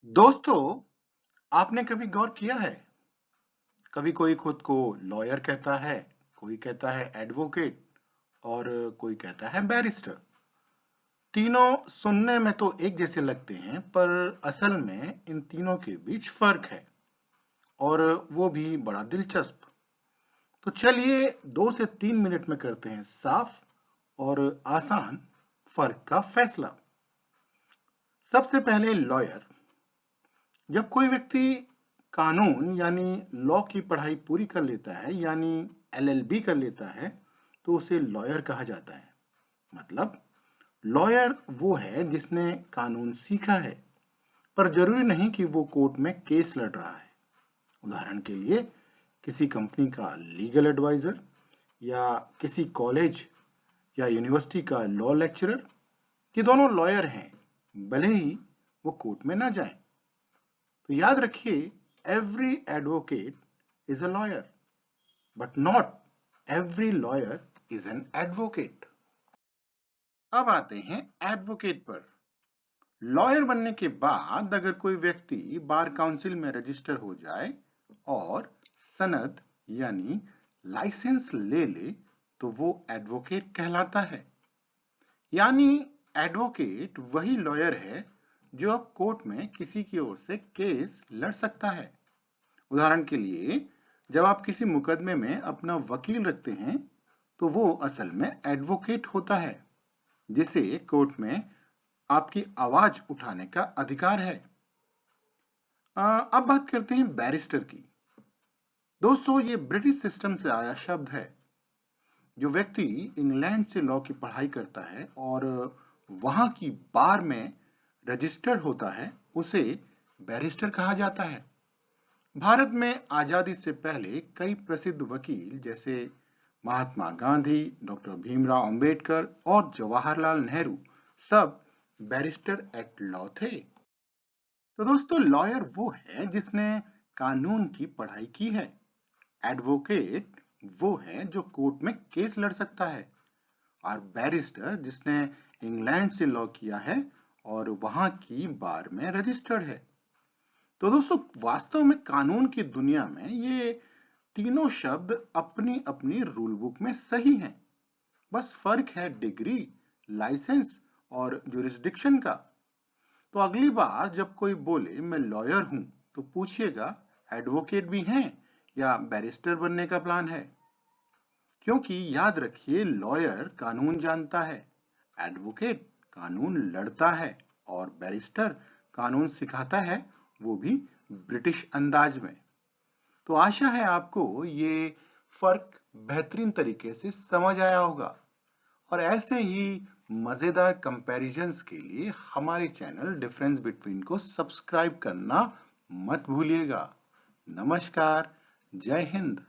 दोस्तों, आपने कभी गौर किया है? कभी कोई खुद को लॉयर कहता है, कोई कहता है एडवोकेट और कोई कहता है बैरिस्टर। तीनों सुनने में तो एक जैसे लगते हैं, पर असल में इन तीनों के बीच फर्क है और वो भी बड़ा दिलचस्प। तो चलिए 2 से 3 मिनट में करते हैं साफ और आसान फर्क का फैसला। सबसे पहले लॉयर। जब कोई व्यक्ति कानून यानी लॉ की पढ़ाई पूरी कर लेता है यानी एलएलबी कर लेता है तो उसे लॉयर कहा जाता है। मतलब लॉयर वो है जिसने कानून सीखा है, पर जरूरी नहीं कि वो कोर्ट में केस लड़ रहा है। उदाहरण के लिए किसी कंपनी का लीगल एडवाइजर या किसी कॉलेज या यूनिवर्सिटी का लॉ लेक्चरर, ये दोनों लॉयर हैं, भले ही वो कोर्ट में ना जाएं। तो याद रखिए, every advocate is a lawyer, but not every lawyer is an advocate. अब आते हैं एडवोकेट पर। लॉयर बनने के बाद अगर कोई व्यक्ति बार काउंसिल में रजिस्टर हो जाए और सनद यानी लाइसेंस ले ले तो वो एडवोकेट कहलाता है। यानी एडवोकेट वही लॉयर है जो अब कोर्ट में किसी की ओर से केस लड़ सकता है। उदाहरण के लिए, जब आप किसी मुकदमे में अपना वकील रखते हैं तो वो असल में एडवोकेट होता है, जिसे कोर्ट में आपकी आवाज उठाने का अधिकार है। अब बात करते हैं बैरिस्टर की। दोस्तों, ये ब्रिटिश सिस्टम से आया शब्द है। जो व्यक्ति इंग्लैंड से लॉ की पढ़ाई करता है और वहां की बार में रजिस्टर्ड होता है, उसे बैरिस्टर कहा जाता है। भारत में आजादी से पहले कई प्रसिद्ध वकील जैसे महात्मा गांधी, डॉक्टर भीमराव अंबेडकर और जवाहरलाल नेहरू सब बैरिस्टर एट लॉ थे। तो दोस्तों, लॉयर वो है जिसने कानून की पढ़ाई की है। एडवोकेट वो है जो कोर्ट में केस लड़ सकता है और बैरिस्टर जिसने इंग्लैंड से लॉ किया है और वहां की बार में रजिस्टर्ड है। तो दोस्तों, वास्तव में कानून की दुनिया में ये तीनों शब्द अपनी अपनी रूल बुक में सही हैं। बस फर्क है डिग्री, लाइसेंस और जुरिस्डिक्शन का। तो अगली बार जब कोई बोले मैं लॉयर हूं, तो पूछिएगा एडवोकेट भी हैं या बैरिस्टर बनने का प्लान है। क्योंकि याद रखिए, लॉयर कानून जानता है, एडवोकेट कानून लड़ता है और बैरिस्टर कानून सिखाता है, वो भी ब्रिटिश अंदाज में। तो आशा है आपको ये फर्क बेहतरीन तरीके से समझ आया होगा और ऐसे ही मजेदार कंपैरिजंस के लिए हमारे चैनल डिफरेंस बिटवीन को सब्सक्राइब करना मत भूलिएगा। नमस्कार, जय हिंद।